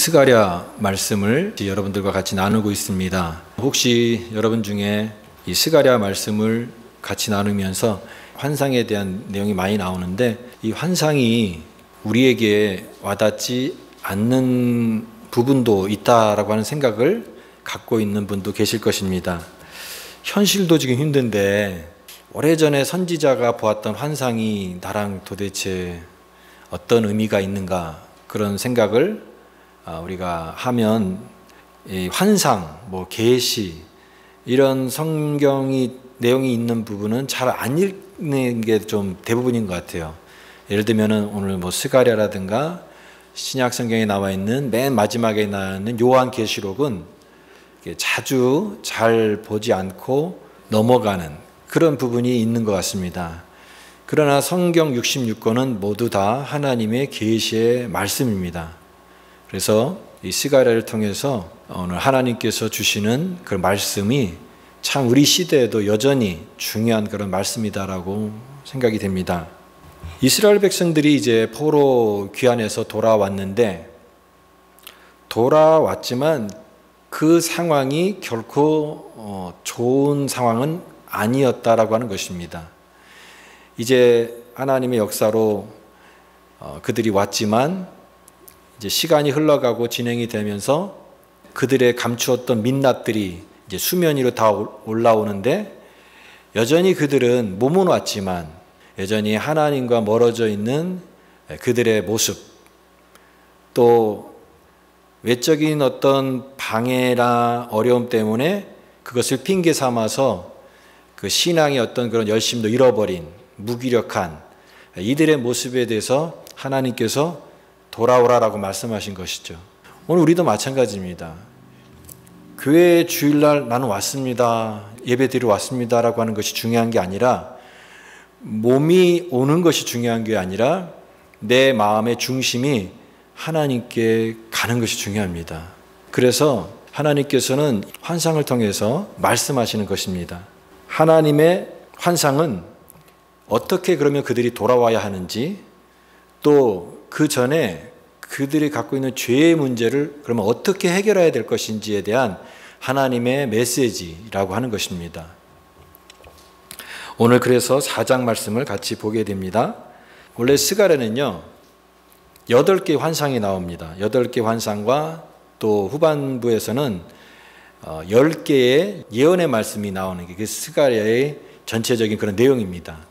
스가랴 말씀을 여러분들과 같이 나누고 있습니다. 혹시 여러분 중에 이 스가랴 말씀을 같이 나누면서 환상에 대한 내용이 많이 나오는데 이 환상이 우리에게 와닿지 않는 부분도 있다라고 하는 생각을 갖고 있는 분도 계실 것입니다. 현실도 지금 힘든데 오래전에 선지자가 보았던 환상이 나랑 도대체 어떤 의미가 있는가, 그런 생각을 우리가 하면 이 환상, 계시 이런 성경이 내용이 있는 부분은 잘 안 읽는 게 좀 대부분인 것 같아요. 예를 들면은 오늘 스가랴라든가 신약 성경에 나와 있는 맨 마지막에 나오는 요한계시록은 자주 잘 보지 않고 넘어가는 그런 부분이 있는 것 같습니다. 그러나 성경 66권은 모두 다 하나님의 계시의 말씀입니다. 그래서 이 스가랴를 통해서 오늘 하나님께서 주시는 그 말씀이 참 우리 시대에도 여전히 중요한 그런 말씀이다라고 생각이 됩니다. 이스라엘 백성들이 이제 포로 귀환해서 돌아왔는데, 돌아왔지만 그 상황이 결코 좋은 상황은 아니었다라고 하는 것입니다. 이제 하나님의 역사로 그들이 왔지만 이제 시간이 흘러가고 진행이 되면서 그들의 감추었던 민낯들이 이제 수면 위로 다 올라오는데, 여전히 그들은 몸은 왔지만 여전히 하나님과 멀어져 있는 그들의 모습, 또 외적인 어떤 방해나 어려움 때문에 그것을 핑계 삼아서 그 신앙의 어떤 그런 열심도 잃어버린 무기력한 이들의 모습에 대해서 하나님께서 돌아오라라고 말씀하신 것이죠. 오늘 우리도 마찬가지입니다. 교회 주일날 나는 왔습니다, 예배 드리러 왔습니다라고 하는 것이 중요한 게 아니라, 몸이 오는 것이 중요한 게 아니라 내 마음의 중심이 하나님께 가는 것이 중요합니다. 그래서 하나님께서는 환상을 통해서 말씀하시는 것입니다. 하나님의 환상은 어떻게 그러면 그들이 돌아와야 하는지, 또 그 전에 그들이 갖고 있는 죄의 문제를 그러면 어떻게 해결해야 될 것인지에 대한 하나님의 메시지라고 하는 것입니다. 오늘 그래서 4장 말씀을 같이 보게 됩니다. 원래 스가랴는요 8개의 환상이 나옵니다. 8개의 환상과 또 후반부에서는 10개의 예언의 말씀이 나오는 게 스가랴의 전체적인 그런 내용입니다.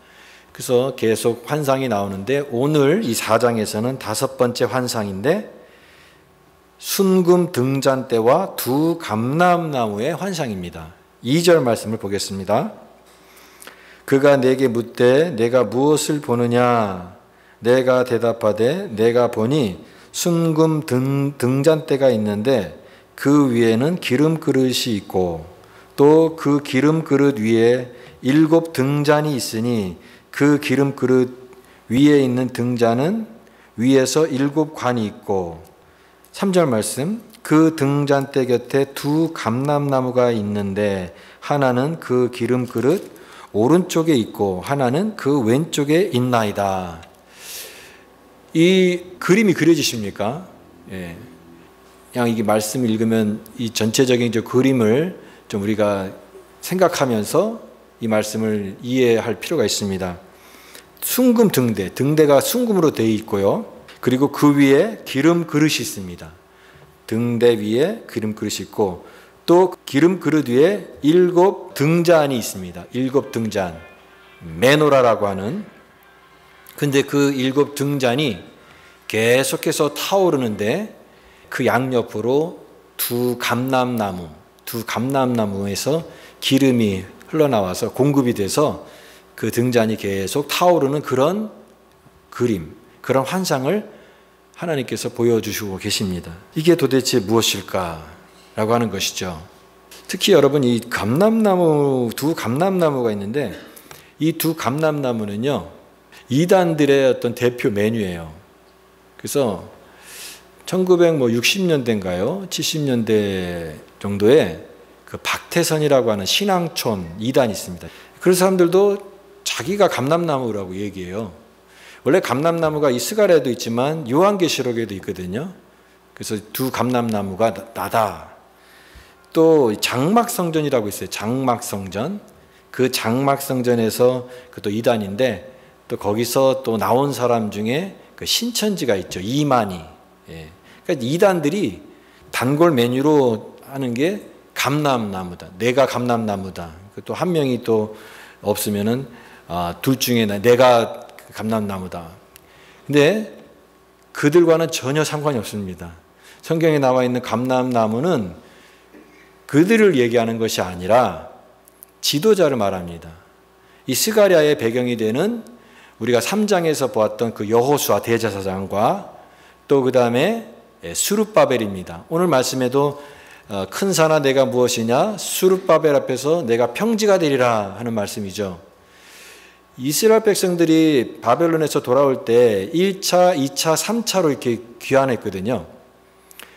그래서 계속 환상이 나오는데, 오늘 이 4장에서는 5번째 환상인데 순금 등잔 때와 두 감람나무의 환상입니다. 2절 말씀을 보겠습니다. 그가 내게 묻되 내가 무엇을 보느냐? 내가 대답하되 내가 보니 순금 등잔대가 있는데 그 위에는 기름 그릇이 있고 또 그 기름 그릇 위에 7 등잔이 있으니 그 기름 그릇 위에 있는 등잔은 위에서 7 관이 있고, 3절 말씀, 그 등잔대 곁에 두 감람나무가 있는데 하나는 그 기름 그릇 오른쪽에 있고 하나는 그 왼쪽에 있나이다. 이 그림이 그려지십니까? 예. 그냥 이게 말씀을 읽으면 이 전체적인 그림을 좀 우리가 생각하면서 이 말씀을 이해할 필요가 있습니다. 순금 등대가 순금으로 되어 있고요. 그리고 그 위에 기름 그릇이 있습니다. 등대 위에 기름 그릇이 있고, 또 기름 그릇 위에 7 등잔이 있습니다. 7 등잔, 메노라라고 하는. 근데 그 7 등잔이 계속해서 타오르는데 그 양옆으로 두 감람나무에서 기름이 흘러나와서 공급이 돼서 그 등잔이 계속 타오르는 그런 그림, 그런 환상을 하나님께서 보여주시고 계십니다. 이게 도대체 무엇일까라고 하는 것이죠. 특히 여러분, 이 두 감람나무가 있는데 이 두 감람나무는요 이단들의 어떤 대표 메뉴예요. 그래서 1960년대인가요? 70년대 정도에 그 박태선이라고 하는 신앙촌 이단이 있습니다. 그런 사람들도 자기가 감람나무라고 얘기해요. 원래 감람나무가 이 스가랴에도 있지만 요한계시록에도 있거든요. 그래서 두 감람나무가 나다. 또 장막성전이라고 있어요. 장막성전. 그 장막성전에서 그것도 이단인데 또 거기서 또 나온 사람 중에 그 신천지가 있죠. 이만희. 예. 그러니까 이단들이 단골 메뉴로 하는 게 감람나무다. 내가 감람나무다. 또 한 명이 또 없으면은 둘 중에 내가 감람나무다. 근데 그들과는 전혀 상관이 없습니다. 성경에 나와 있는 감람나무는 그들을 얘기하는 것이 아니라 지도자를 말합니다. 이 스가랴의 배경이 되는 우리가 3장에서 보았던 그 여호수아 대제사장과 또 그 다음에 스룹바벨입니다. 오늘 말씀에도 큰 산아 내가 무엇이냐 스룹바벨 앞에서 내가 평지가 되리라 하는 말씀이죠. 이스라엘 백성들이 바벨론에서 돌아올 때 1차, 2차, 3차로 이렇게 귀환했거든요.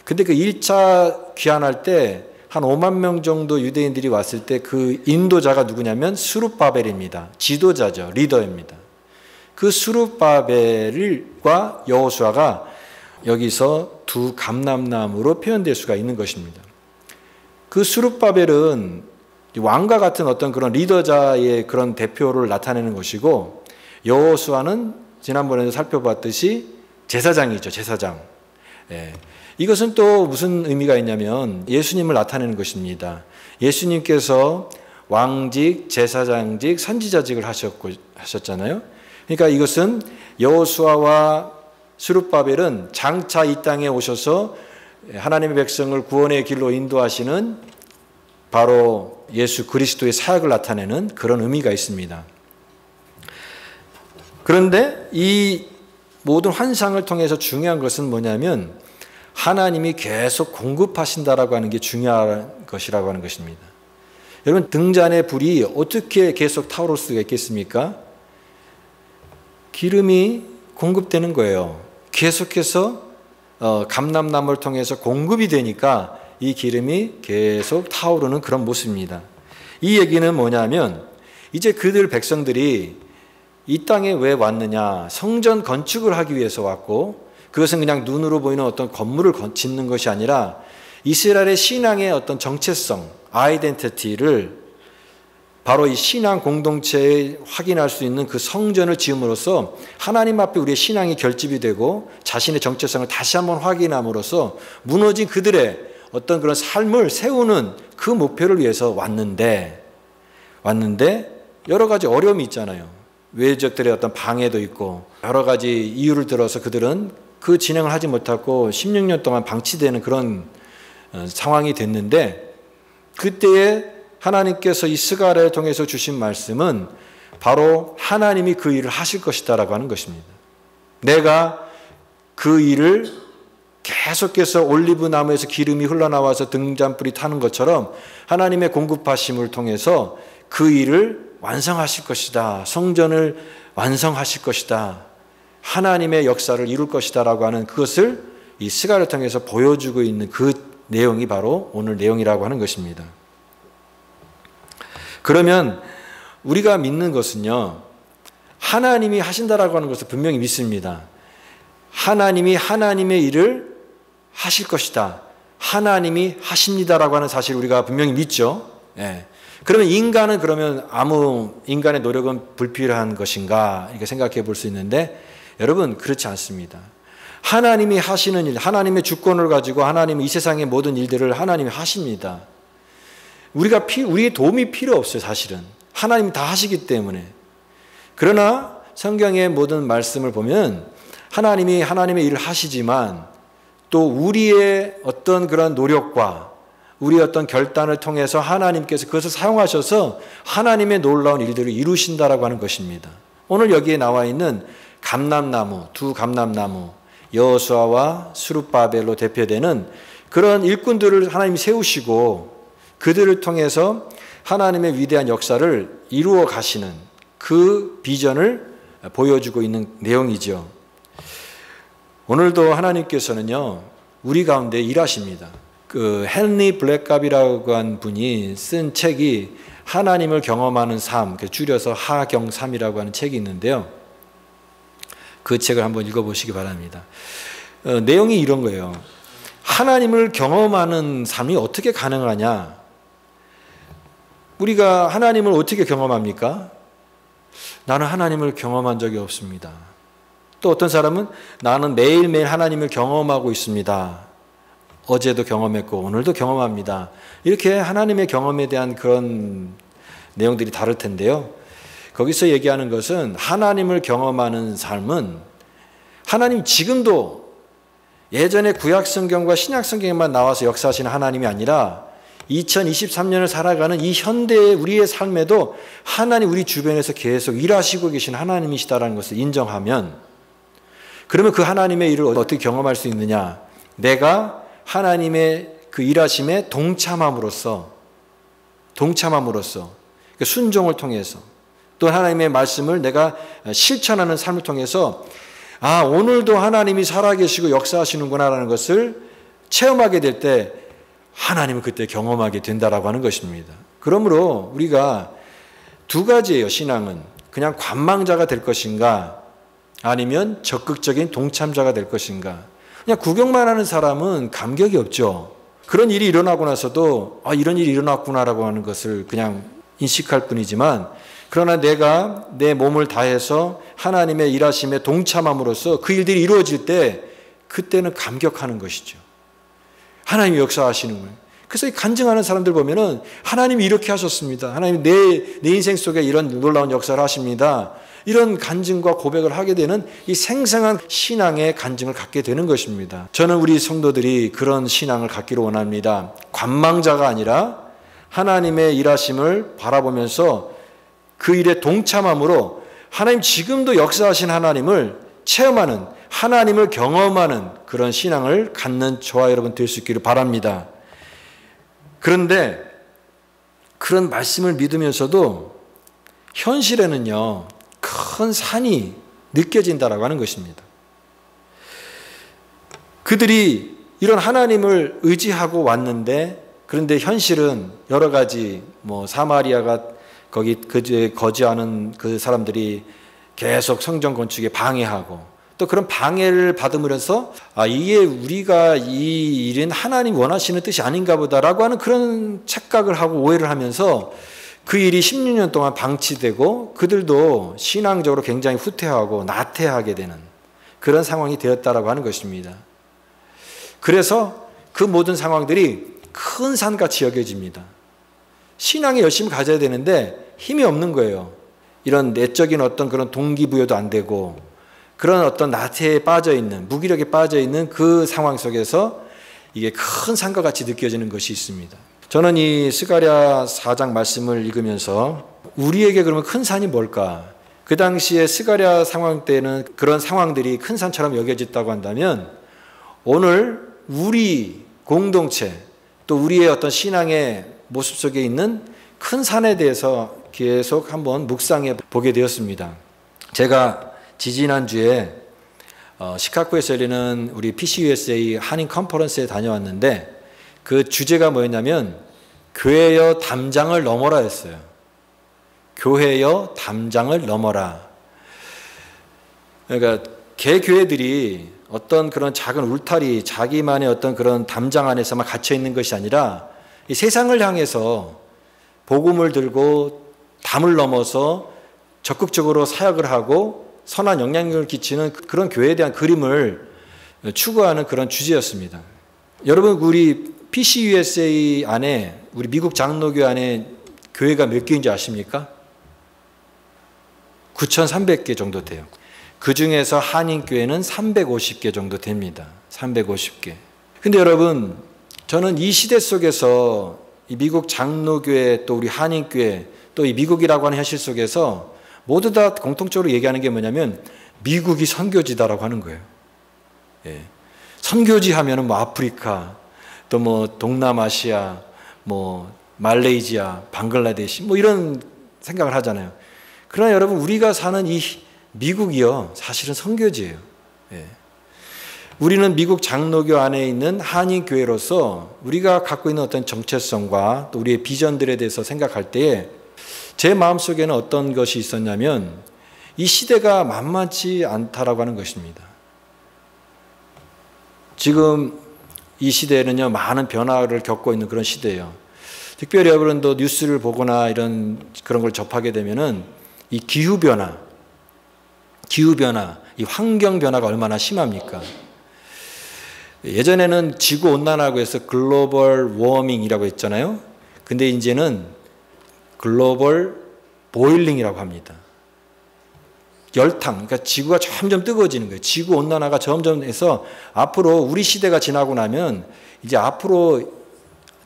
근데 그 1차 귀환할 때 한 5만 명 정도 유대인들이 왔을 때 그 인도자가 누구냐면 스룹바벨입니다. 지도자죠. 리더입니다. 그 스룹바벨과 여호수아가 여기서 두 감람나무로 표현될 수가 있는 것입니다. 그 스룹바벨은 왕과 같은 어떤 그런 리더자의 그런 대표를 나타내는 것이고 여호수아는 지난번에도 살펴봤듯이 제사장이죠. 제사장. 예. 이것은 또 무슨 의미가 있냐면 예수님을 나타내는 것입니다. 예수님께서 왕직, 제사장직, 선지자직을 하셨잖아요. 그러니까 이것은 여호수아와 스룹바벨은 장차 이 땅에 오셔서 하나님의 백성을 구원의 길로 인도하시는 바로 예수 그리스도의 사역을 나타내는 그런 의미가 있습니다. 그런데 이 모든 환상을 통해서 중요한 것은 뭐냐면 하나님이 계속 공급하신다라고 하는 게 중요한 것이라고 하는 것입니다. 여러분 등잔의 불이 어떻게 계속 타오를 수가 있겠습니까? 기름이 공급되는 거예요. 계속해서 감람나무를 통해서 공급이 되니까 이 기름이 계속 타오르는 그런 모습입니다. 이 얘기는 뭐냐면 이제 그들 백성들이 이 땅에 왜 왔느냐 성전 건축을 하기 위해서 왔고 그것은 그냥 눈으로 보이는 어떤 건물을 짓는 것이 아니라 이스라엘의 신앙의 어떤 정체성, 아이덴티티를 바로 이 신앙 공동체에 확인할 수 있는 그 성전을 지음으로써 하나님 앞에 우리의 신앙이 결집이 되고 자신의 정체성을 다시 한번 확인함으로써 무너진 그들의 어떤 그런 삶을 세우는 그 목표를 위해서 왔는데 여러 가지 어려움이 있잖아요. 외적들의 어떤 방해도 있고 여러 가지 이유를 들어서 그들은 그 진행을 하지 못하고 16년 동안 방치되는 그런 상황이 됐는데 그때에 하나님께서 이 스가랴를 통해서 주신 말씀은 바로 하나님이 그 일을 하실 것이다라고 하는 것입니다. 내가 그 일을 계속해서 올리브 나무에서 기름이 흘러나와서 등잔불이 타는 것처럼 하나님의 공급하심을 통해서 그 일을 완성하실 것이다. 성전을 완성하실 것이다. 하나님의 역사를 이룰 것이다 라고 하는 그것을 이 스가랴를 통해서 보여주고 있는 그 내용이 바로 오늘 내용이라고 하는 것입니다. 그러면 우리가 믿는 것은요, 하나님이 하신다라고 하는 것을 분명히 믿습니다. 하나님이 하나님의 일을 하실 것이다. 하나님이 하십니다라고 하는 사실 우리가 분명히 믿죠. 예. 그러면 인간은 그러면 아무 인간의 노력은 불필요한 것인가 이렇게 생각해 볼 수 있는데 여러분 그렇지 않습니다. 하나님이 하시는 일, 하나님의 주권을 가지고 하나님이 이 세상의 모든 일들을 하나님이 하십니다. 우리의 도움이 필요 없어요. 사실은 하나님이 다 하시기 때문에. 그러나 성경의 모든 말씀을 보면 하나님이 하나님의 일을 하시지만 또 우리의 어떤 그런 노력과 우리의 어떤 결단을 통해서 하나님께서 그것을 사용하셔서 하나님의 놀라운 일들을 이루신다라고 하는 것입니다. 오늘 여기에 나와 있는 감람나무, 두 감람나무, 여호수아와 스룹바벨로 대표되는 그런 일꾼들을 하나님이 세우시고 그들을 통해서 하나님의 위대한 역사를 이루어 가시는 그 비전을 보여주고 있는 내용이죠. 오늘도 하나님께서는요, 우리 가운데 일하십니다. 그 헨리 블랙갑이라고 한 분이 쓴 책이 하나님을 경험하는 삶, 줄여서 하경삼이라고 하는 책이 있는데요. 그 책을 한번 읽어보시기 바랍니다. 내용이 이런 거예요. 하나님을 경험하는 삶이 어떻게 가능하냐? 우리가 하나님을 어떻게 경험합니까? 나는 하나님을 경험한 적이 없습니다. 또 어떤 사람은 나는 매일매일 하나님을 경험하고 있습니다. 어제도 경험했고 오늘도 경험합니다. 이렇게 하나님의 경험에 대한 그런 내용들이 다를 텐데요. 거기서 얘기하는 것은 하나님을 경험하는 삶은 하나님 지금도 예전에 구약성경과 신약성경에만 나와서 역사하시는 하나님이 아니라 2023년을 살아가는 이 현대의 우리의 삶에도 하나님 우리 주변에서 계속 일하시고 계신 하나님이시다라는 것을 인정하면, 그러면 그 하나님의 일을 어떻게 경험할 수 있느냐? 내가 하나님의 그 일하심에 동참함으로써 그 순종을 통해서 또 하나님의 말씀을 내가 실천하는 삶을 통해서 오늘도 하나님이 살아계시고 역사하시는구나라는 것을 체험하게 될 때 하나님을 그때 경험하게 된다라고 하는 것입니다. 그러므로 우리가 두 가지예요. 신앙은 그냥 관망자가 될 것인가 아니면 적극적인 동참자가 될 것인가. 그냥 구경만 하는 사람은 감격이 없죠. 그런 일이 일어나고 나서도 이런 일이 일어났구나라고 하는 것을 그냥 인식할 뿐이지만, 그러나 내가 내 몸을 다해서 하나님의 일하심에 동참함으로써 그 일들이 이루어질 때 그때는 감격하는 것이죠. 하나님이 역사하시는 거예요. 그래서 간증하는 사람들 보면은 하나님이 이렇게 하셨습니다. 하나님 내 인생 속에 이런 놀라운 역사를 하십니다. 이런 간증과 고백을 하게 되는 이 생생한 신앙의 간증을 갖게 되는 것입니다. 저는 우리 성도들이 그런 신앙을 갖기를 원합니다. 관망자가 아니라 하나님의 일하심을 바라보면서 그 일에 동참함으로 하나님 지금도 역사하신 하나님을 체험하는, 하나님을 경험하는 그런 신앙을 갖는 저와 여러분 될 수 있기를 바랍니다. 그런데 그런 말씀을 믿으면서도 현실에는요, 큰 산이 느껴진다라고 하는 것입니다. 그들이 이런 하나님을 의지하고 왔는데, 그런데 현실은 여러 가지 사마리아가 거기 거주하는 그 사람들이 계속 성전 건축에 방해하고, 또 그런 방해를 받으면서 이게 우리가 이 일은 하나님 원하시는 뜻이 아닌가 보다라고 하는 그런 착각을 하고 오해를 하면서 그 일이 16년 동안 방치되고 그들도 신앙적으로 굉장히 후퇴하고 나태하게 되는 그런 상황이 되었다라고 하는 것입니다. 그래서 그 모든 상황들이 큰 산같이 여겨집니다. 신앙에 열심히 가져야 되는데 힘이 없는 거예요. 이런 내적인 어떤 그런 동기부여도 안 되고 그런 어떤 나태에 빠져있는, 무기력에 빠져있는 그 상황 속에서 이게 큰 산과 같이 느껴지는 것이 있습니다. 저는 이 스가랴 4장 말씀을 읽으면서 우리에게 그러면 큰 산이 뭘까? 그 당시에 스가랴 상황 때는 그런 상황들이 큰 산처럼 여겨졌다고 한다면, 오늘 우리 공동체 또 우리의 어떤 신앙의 모습 속에 있는 큰 산에 대해서 계속 한번 묵상해 보게 되었습니다. 제가 지지난주에 시카고에서 열리는 우리 PCUSA 한인 컨퍼런스에 다녀왔는데, 그 주제가 뭐였냐면 교회여 담장을 넘어라 였어요. 교회여 담장을 넘어라. 그러니까 개교회들이 어떤 그런 작은 울타리, 자기만의 어떤 그런 담장 안에서만 갇혀 있는 것이 아니라 이 세상을 향해서 복음을 들고 담을 넘어서 적극적으로 사역을 하고 선한 영향력을 끼치는 그런 교회에 대한 그림을 추구하는 그런 주제였습니다. 여러분, 우리 PCUSA 안에, 우리 미국 장로교 안에 교회가 몇 개인지 아십니까? 9,300개 정도 돼요. 그 중에서 한인교회는 350개 정도 됩니다. 350개. 근데 여러분, 저는 이 시대 속에서 이 미국 장로교회 또 우리 한인교회 또 이 미국이라고 하는 현실 속에서 모두 다 공통적으로 얘기하는 게 뭐냐면 미국이 선교지다라고 하는 거예요. 예. 선교지 하면은 아프리카, 또 동남아시아, 말레이시아, 방글라데시 이런 생각을 하잖아요. 그러나 여러분, 우리가 사는 이 미국이요, 사실은 선교지예요. 예. 우리는 미국 장로교 안에 있는 한인교회로서 우리가 갖고 있는 어떤 정체성과 또 우리의 비전들에 대해서 생각할 때에 제 마음속에는 어떤 것이 있었냐면 이 시대가 만만치 않다라고 하는 것입니다. 지금 이 시대에는요, 많은 변화를 겪고 있는 그런 시대예요. 특별히 여러분도 뉴스를 보거나 그런 걸 접하게 되면은 이 기후변화, 이 환경변화가 얼마나 심합니까? 예전에는 지구온난화라고 해서 글로벌 워밍이라고 했잖아요. 근데 이제는 글로벌 보일링이라고 합니다. 열탕, 그러니까 지구가 점점 뜨거워지는 거예요. 지구온난화가 점점 해서 앞으로 우리 시대가 지나고 나면 이제 앞으로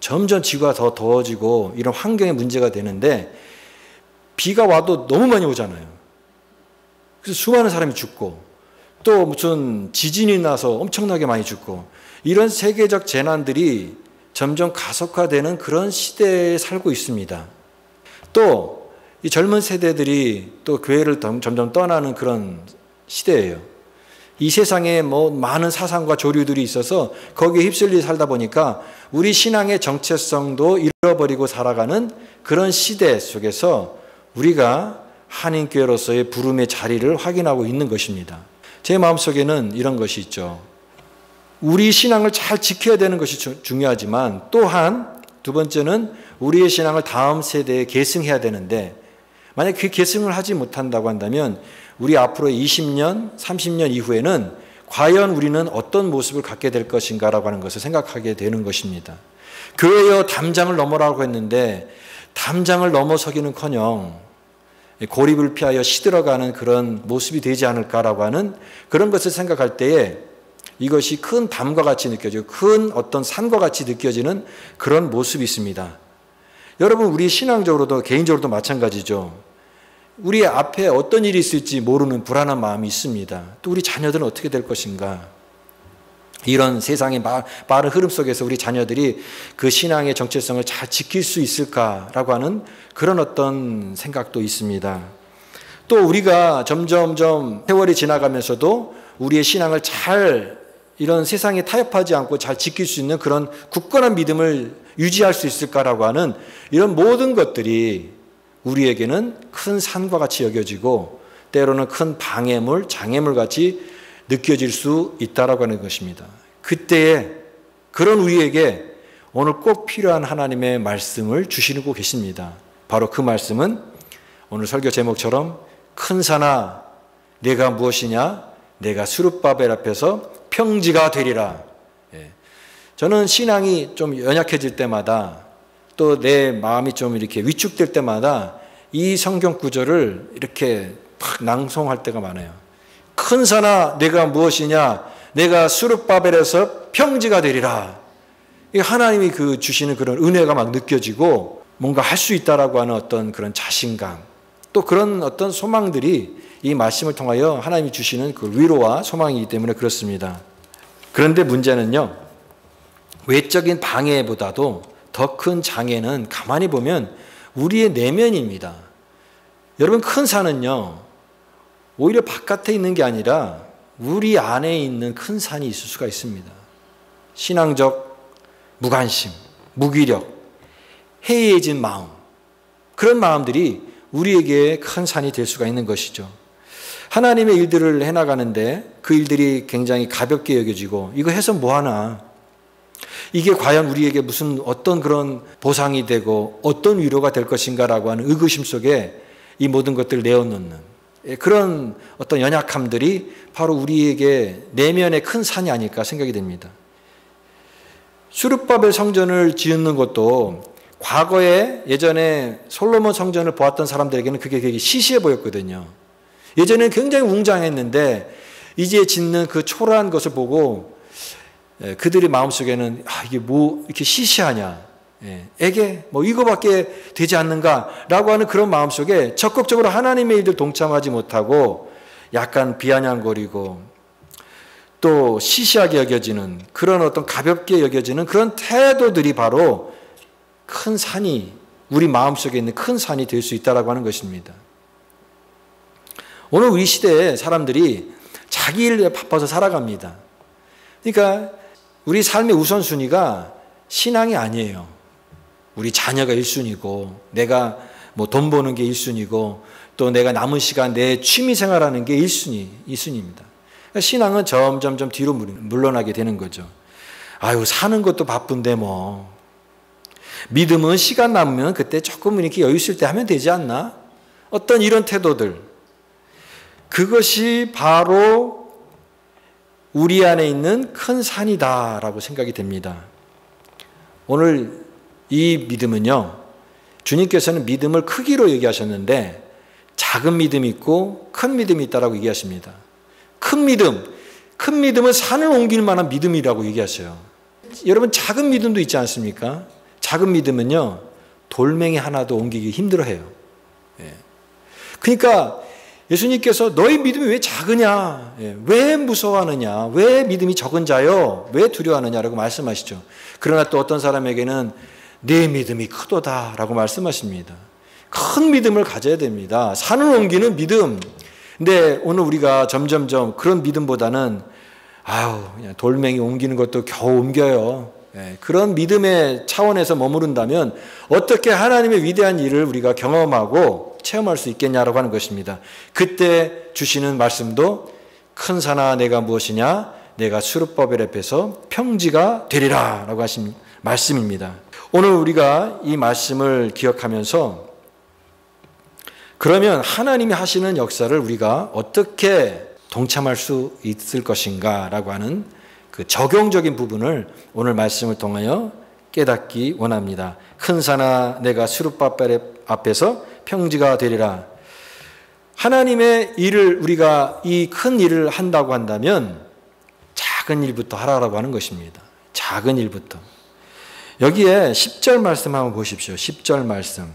점점 지구가 더 더워지고 이런 환경의 문제가 되는데 비가 와도 너무 많이 오잖아요. 그래서 수많은 사람이 죽고 또 무슨 지진이 나서 엄청나게 많이 죽고 이런 세계적 재난들이 점점 가속화되는 그런 시대에 살고 있습니다. 또 이 젊은 세대들이 또 교회를 점점 떠나는 그런 시대예요. 이 세상에 많은 사상과 조류들이 있어서 거기에 휩쓸려 살다 보니까 우리 신앙의 정체성도 잃어버리고 살아가는 그런 시대 속에서 우리가 한인교회로서의 부름의 자리를 확인하고 있는 것입니다. 제 마음속에는 이런 것이 있죠. 우리 신앙을 잘 지켜야 되는 것이 중요하지만 또한 두 번째는 우리의 신앙을 다음 세대에 계승해야 되는데 만약 그 계승을 하지 못한다고 한다면 우리 앞으로 20년, 30년 이후에는 과연 우리는 어떤 모습을 갖게 될 것인가라고 하는 것을 생각하게 되는 것입니다. 교회여 담장을 넘어라고 했는데 담장을 넘어서기는커녕 고립을 피하여 시들어가는 그런 모습이 되지 않을까라고 하는 그런 것을 생각할 때에 이것이 큰 담과 같이 느껴지고 큰 어떤 산과 같이 느껴지는 그런 모습이 있습니다. 여러분 우리 신앙적으로도 개인적으로도 마찬가지죠. 우리 앞에 어떤 일이 있을지 모르는 불안한 마음이 있습니다. 또 우리 자녀들은 어떻게 될 것인가. 이런 세상의 빠른 흐름 속에서 우리 자녀들이 그 신앙의 정체성을 잘 지킬 수 있을까라고 하는 그런 어떤 생각도 있습니다. 또 우리가 점점점 세월이 지나가면서도 우리의 신앙을 잘 이런 세상에 타협하지 않고 잘 지킬 수 있는 그런 굳건한 믿음을 유지할 수 있을까라고 하는 이런 모든 것들이 우리에게는 큰 산과 같이 여겨지고 때로는 큰 방해물, 장애물 같이 느껴질 수 있다라고 하는 것입니다. 그때에 그런 우리에게 오늘 꼭 필요한 하나님의 말씀을 주시고 계십니다. 바로 그 말씀은 오늘 설교 제목처럼 큰 산아 내가 무엇이냐 내가 스룹바벨 앞에서 평지가 되리라. 저는 신앙이 좀 연약해질 때마다 또 내 마음이 좀 이렇게 위축될 때마다 이 성경 구절을 이렇게 막 낭송할 때가 많아요. 큰 산아 내가 무엇이냐 내가 스룹바벨에서 평지가 되리라. 하나님이 그 주시는 그런 은혜가 막 느껴지고 뭔가 할 수 있다라고 하는 어떤 그런 자신감 또 그런 어떤 소망들이 이 말씀을 통하여 하나님이 주시는 그 위로와 소망이기 때문에 그렇습니다. 그런데 문제는요, 외적인 방해보다도 더 큰 장애는 가만히 보면 우리의 내면입니다. 여러분 큰 산은요, 오히려 바깥에 있는 게 아니라 우리 안에 있는 큰 산이 있을 수가 있습니다. 신앙적 무관심, 무기력, 해이해진 마음, 그런 마음들이 우리에게 큰 산이 될 수가 있는 것이죠. 하나님의 일들을 해나가는데 그 일들이 굉장히 가볍게 여겨지고 이거 해서 뭐하나, 이게 과연 우리에게 무슨 어떤 그런 보상이 되고 어떤 위로가 될 것인가라고 하는 의구심 속에 이 모든 것들을 내어놓는 그런 어떤 연약함들이 바로 우리에게 내면의 큰 산이 아닐까 생각이 됩니다. 수룹바벨 성전을 짓는 것도 과거에 예전에 솔로몬 성전을 보았던 사람들에게는 그게 되게 시시해 보였거든요. 예전에는 굉장히 웅장했는데 이제 짓는 그 초라한 것을 보고 그들의 마음속에는 이게 뭐 이렇게 시시하냐, 에게 뭐 이거밖에 되지 않는가라고 하는 그런 마음속에 적극적으로 하나님의 일들 동참하지 못하고 약간 비아냥거리고 또 시시하게 여겨지는 그런 어떤 가볍게 여겨지는 그런 태도들이 바로 큰 산이 우리 마음속에 있는 큰 산이 될 수 있다라고 하는 것입니다. 오늘 우리 시대에 사람들이 자기 일에 바빠서 살아갑니다. 그러니까 우리 삶의 우선순위가 신앙이 아니에요. 우리 자녀가 1순위고 내가 뭐 돈 버는 게 1순위고 또 내가 남은 시간 내 취미 생활하는 게 2순위입니다. 그러니까 신앙은 점점 뒤로 물러나게 되는 거죠. 아유, 사는 것도 바쁜데 뭐. 믿음은 시간 남으면 그때 조금 이렇게 여유 있을 때 하면 되지 않나? 어떤 이런 태도들. 그것이 바로 우리 안에 있는 큰 산이다라고 생각이 됩니다. 오늘 이 믿음은요, 주님께서는 믿음을 크기로 얘기하셨는데 작은 믿음이 있고 큰 믿음이 있다라고 얘기하십니다. 큰 믿음은 산을 옮길 만한 믿음이라고 얘기하셔요. 여러분, 작은 믿음도 있지 않습니까? 작은 믿음은요, 돌멩이 하나도 옮기기 힘들어해요. 그러니까 예수님께서 너희 믿음이 왜 작으냐? 왜 무서워하느냐? 왜 믿음이 적은 자요? 왜 두려워하느냐라고 말씀하시죠. 그러나 또 어떤 사람에게는 내 믿음이 크도다 라고 말씀하십니다. 큰 믿음을 가져야 됩니다. 산을 옮기는 믿음. 근데 오늘 우리가 점점점 그런 믿음보다는 그냥 돌멩이 옮기는 것도 겨우 옮겨요. 그런 믿음의 차원에서 머무른다면 어떻게 하나님의 위대한 일을 우리가 경험하고 체험할 수 있겠냐라고 하는 것입니다. 그때 주시는 말씀도 큰 산아 내가 무엇이냐? 내가 수르바벨 앞에서 평지가 되리라 라고 하신 말씀입니다. 오늘 우리가 이 말씀을 기억하면서 그러면 하나님이 하시는 역사를 우리가 어떻게 동참할 수 있을 것인가 라고 하는 그 적용적인 부분을 오늘 말씀을 통하여 깨닫기 원합니다. 큰 산아 내가 수르바벨 앞에서 평지가 되리라. 하나님의 일을 우리가 이 큰 일을 한다고 한다면 작은 일부터 하라고 하는 것입니다. 작은 일부터. 여기에 10절 말씀 한번 보십시오. 10절 말씀.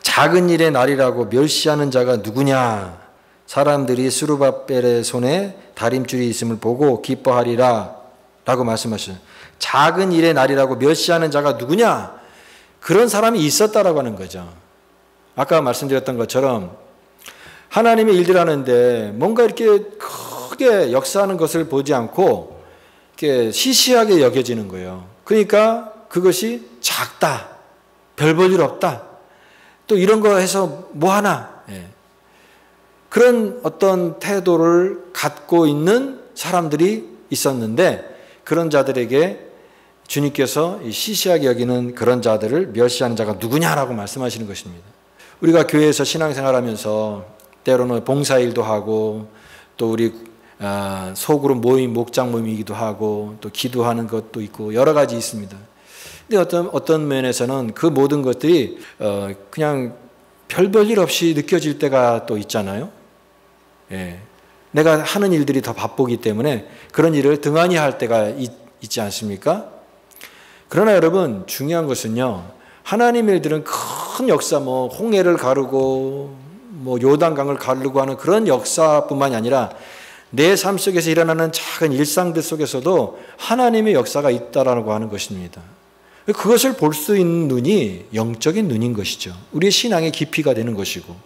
작은 일의 날이라고 멸시하는 자가 누구냐? 사람들이 스루바벨의 손에 다림줄이 있음을 보고 기뻐하리라 라고 말씀하셨어요. 작은 일의 날이라고 멸시하는 자가 누구냐? 그런 사람이 있었다라고 하는 거죠. 아까 말씀드렸던 것처럼 하나님의 일들 하는데 뭔가 이렇게 크게 역사하는 것을 보지 않고 이렇게 시시하게 여겨지는 거예요. 그러니까 그것이 작다, 별 볼 일 없다, 또 이런 거 해서 뭐 하나, 그런 어떤 태도를 갖고 있는 사람들이 있었는데 그런 자들에게 주님께서 시시하게 여기는 그런 자들을 멸시하는 자가 누구냐라고 말씀하시는 것입니다. 우리가 교회에서 신앙생활하면서 때로는 봉사일도 하고 또 우리 소그룹 모임, 목장 모임이기도 하고 또 기도하는 것도 있고 여러 가지 있습니다. 근데 어떤 면에서는 그 모든 것들이 그냥 별 볼 일 없이 느껴질 때가 또 있잖아요. 내가 하는 일들이 더 바쁘기 때문에 그런 일을 등한히 할 때가 있지 않습니까? 그러나 여러분, 중요한 것은요, 하나님의 일들은 큰 역사, 뭐 홍해를 가르고 뭐 요단강을 가르고 하는 그런 역사뿐만이 아니라 내 삶 속에서 일어나는 작은 일상들 속에서도 하나님의 역사가 있다라고 하는 것입니다. 그것을 볼 수 있는 눈이 영적인 눈인 것이죠. 우리의 신앙의 깊이가 되는 것이고.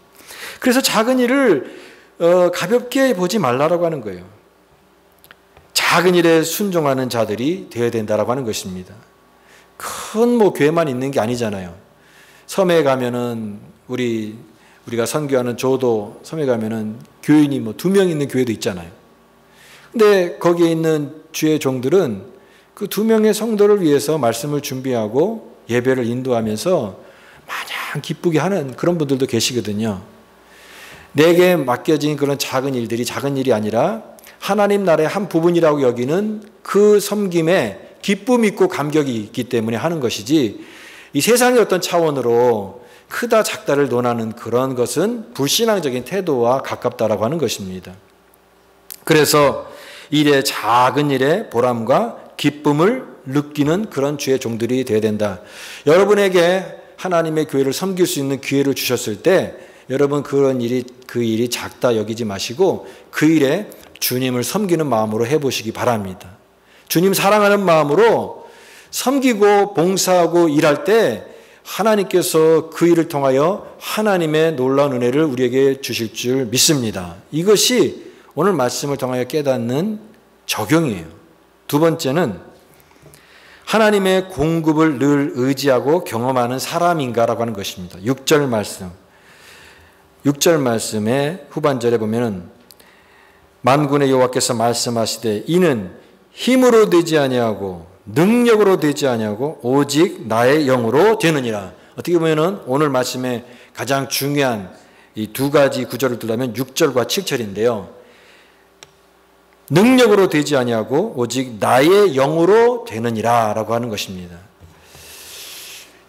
그래서 작은 일을 가볍게 보지 말라라고 하는 거예요. 작은 일에 순종하는 자들이 되어야 된다라고 하는 것입니다. 큰 뭐 교회만 있는 게 아니잖아요. 섬에 가면은 우리가 선교하는 조도 섬에 가면은 교인이 뭐 2명 있는 교회도 있잖아요. 근데 거기에 있는 주의 종들은 그 2명의 성도를 위해서 말씀을 준비하고 예배를 인도하면서 마냥 기쁘게 하는 그런 분들도 계시거든요. 내게 맡겨진 그런 작은 일들이 작은 일이 아니라 하나님 나라의 한 부분이라고 여기는 그 섬김에 기쁨이 있고 감격이 있기 때문에 하는 것이지, 이 세상의 어떤 차원으로 크다 작다를 논하는 그런 것은 불신앙적인 태도와 가깝다라고 하는 것입니다. 그래서 작은 일에 보람과 기쁨을 느끼는 그런 주의 종들이 되어야 된다. 여러분에게 하나님의 교회를 섬길 수 있는 기회를 주셨을 때 여러분 그 일이 작다 여기지 마시고 그 일에 주님을 섬기는 마음으로 해보시기 바랍니다. 주님 사랑하는 마음으로 섬기고 봉사하고 일할 때 하나님께서 그 일을 통하여 하나님의 놀라운 은혜를 우리에게 주실 줄 믿습니다. 이것이 오늘 말씀을 통하여 깨닫는 적용이에요. 두 번째는 하나님의 공급을 늘 의지하고 경험하는 사람인가라고 하는 것입니다. 6절 말씀의 후반절에 보면은 만군의 여호와께서 말씀하시되 이는 힘으로 되지 아니하고 능력으로 되지 아니하고 오직 나의 영으로 되느니라. 어떻게 보면은 오늘 말씀에 가장 중요한 이 두 가지 구절을 들라면 6절과 7절인데요. 능력으로 되지 아니하고 오직 나의 영으로 되느니라라고 하는 것입니다.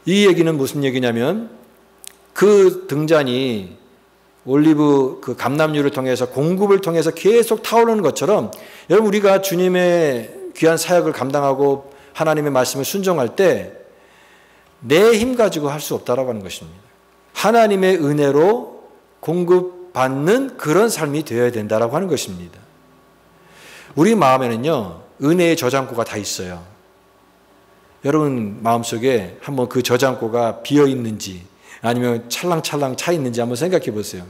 이 얘기는 무슨 얘기냐면 그 등잔이 올리브 그 감람유를 통해서 공급을 통해서 계속 타오르는 것처럼 여러분 우리가 주님의 귀한 사역을 감당하고 하나님의 말씀을 순종할 때 내 힘 가지고 할 수 없다라고 하는 것입니다. 하나님의 은혜로 공급받는 그런 삶이 되어야 된다라고 하는 것입니다. 우리 마음에는요 은혜의 저장고가 다 있어요. 여러분 마음속에 한번 그 저장고가 비어 있는지 아니면 찰랑찰랑 차 있는지 한번 생각해 보세요.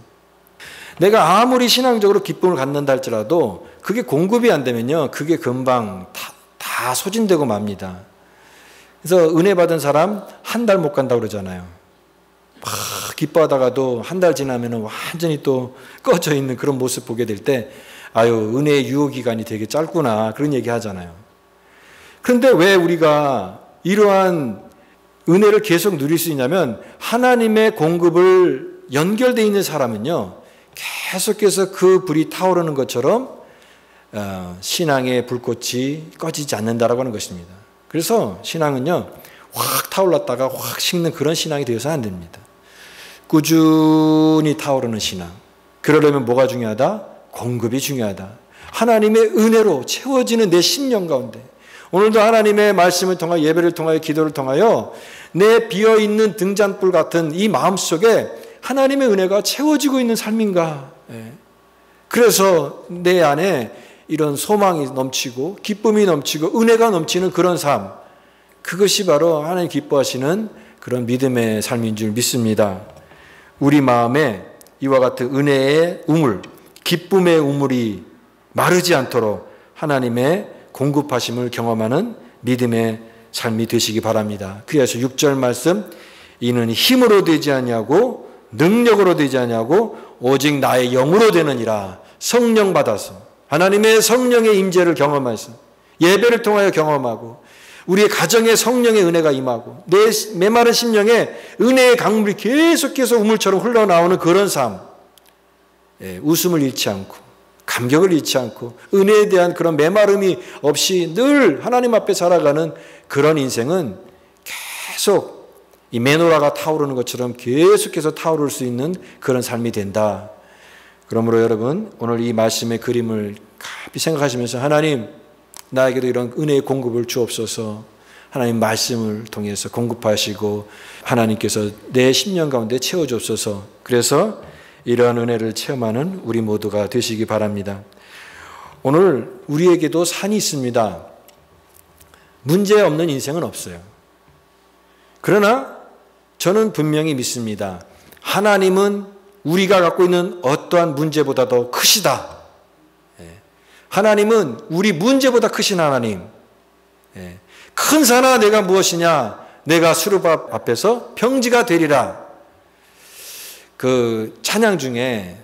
내가 아무리 신앙적으로 기쁨을 갖는다 할지라도 그게 공급이 안 되면요 그게 금방 다 소진되고 맙니다. 그래서 은혜 받은 사람 한 달 못 간다고 그러잖아요. 막 기뻐하다가도 한 달 지나면 완전히 또 꺼져 있는 그런 모습 보게 될 때 아유 은혜의 유효기간이 되게 짧구나 그런 얘기 하잖아요. 그런데 왜 우리가 이러한 은혜를 계속 누릴 수 있냐면 하나님의 공급을 연결되어 있는 사람은요 계속해서 그 불이 타오르는 것처럼 신앙의 불꽃이 꺼지지 않는다라고 하는 것입니다. 그래서 신앙은요 확 타올랐다가 확 식는 그런 신앙이 되어서는 안 됩니다. 꾸준히 타오르는 신앙. 그러려면 뭐가 중요하다? 공급이 중요하다. 하나님의 은혜로 채워지는 내 심령 가운데 오늘도 하나님의 말씀을 통하여 예배를 통하여 기도를 통하여 내 비어있는 등잔불 같은 이 마음속에 하나님의 은혜가 채워지고 있는 삶인가. 그래서 내 안에 이런 소망이 넘치고 기쁨이 넘치고 은혜가 넘치는 그런 삶, 그것이 바로 하나님 기뻐하시는 그런 믿음의 삶인 줄 믿습니다. 우리 마음에 이와 같은 은혜의 우물, 기쁨의 우물이 마르지 않도록 하나님의 공급하심을 경험하는 믿음의 삶이 되시기 바랍니다. 그래서 6절 말씀, 이는 힘으로 되지 아니하고 능력으로 되지 아니하고 오직 나의 영으로 되느니라. 성령 받아서 하나님의 성령의 임재를 경험해서 예배를 통하여 경험하고 우리의 가정에 성령의 은혜가 임하고 내 메마른 심령에 은혜의 강물이 계속해서 우물처럼 흘러나오는 그런 삶, 웃음을 잃지 않고 감격을 잃지 않고 은혜에 대한 그런 메마름이 없이 늘 하나님 앞에 살아가는 그런 인생은 계속 이 메노라가 타오르는 것처럼 계속해서 타오를 수 있는 그런 삶이 된다. 그러므로 여러분 오늘 이 말씀의 그림을 가만히 생각하시면서 하나님 나에게도 이런 은혜의 공급을 주옵소서. 하나님 말씀을 통해서 공급하시고 하나님께서 내 심령 가운데 채워주옵소서. 그래서 이러한 은혜를 체험하는 우리 모두가 되시기 바랍니다. 오늘 우리에게도 산이 있습니다. 문제 없는 인생은 없어요. 그러나 저는 분명히 믿습니다. 하나님은 우리가 갖고 있는 어떠한 문제보다도 크시다. 하나님은 우리 문제보다 크신 하나님. 큰 산아 내가 무엇이냐? 내가 수르밥 앞에서 평지가 되리라. 그 찬양 중에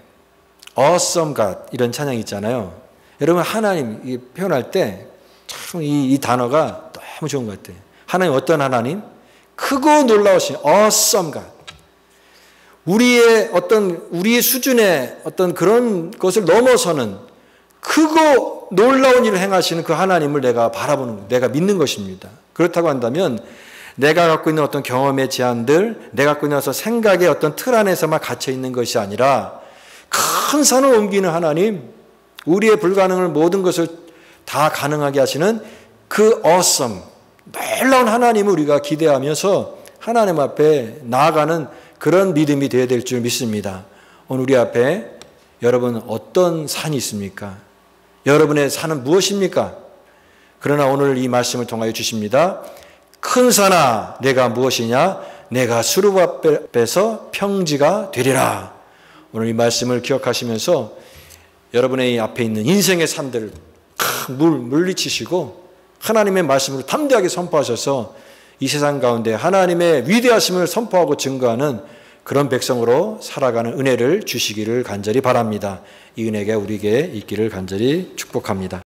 Awesome God 이런 찬양 있잖아요. 여러분 하나님 이 표현할 때 참 이 단어가 너무 좋은 것 같아요. 하나님 어떤 하나님? 크고 놀라우신 Awesome God. 우리의 수준의 어떤 그런 것을 넘어서는 크고 놀라운 일을 행하시는 그 하나님을 내가 바라보는, 내가 믿는 것입니다. 그렇다고 한다면 내가 갖고 있는 어떤 경험의 제한들, 내가 갖고 있는 어떤 생각의 어떤 틀 안에서만 갇혀 있는 것이 아니라 큰 산을 옮기는 하나님, 우리의 불가능을 모든 것을 다 가능하게 하시는 그 awesome, 놀라운 하나님을 우리가 기대하면서 하나님 앞에 나아가는 그런 믿음이 되어야 될 줄 믿습니다. 오늘 우리 앞에 여러분 어떤 산이 있습니까? 여러분의 산은 무엇입니까? 그러나 오늘 이 말씀을 통하여 주십니다. 큰 산아 내가 무엇이냐? 내가 수르밥 앞에서 평지가 되리라. 오늘 이 말씀을 기억하시면서 여러분의 앞에 있는 인생의 산들을 물리치시고 하나님의 말씀으로 담대하게 선포하셔서 이 세상 가운데 하나님의 위대하심을 선포하고 증거하는 그런 백성으로 살아가는 은혜를 주시기를 간절히 바랍니다. 이 은혜가 우리에게 있기를 간절히 축복합니다.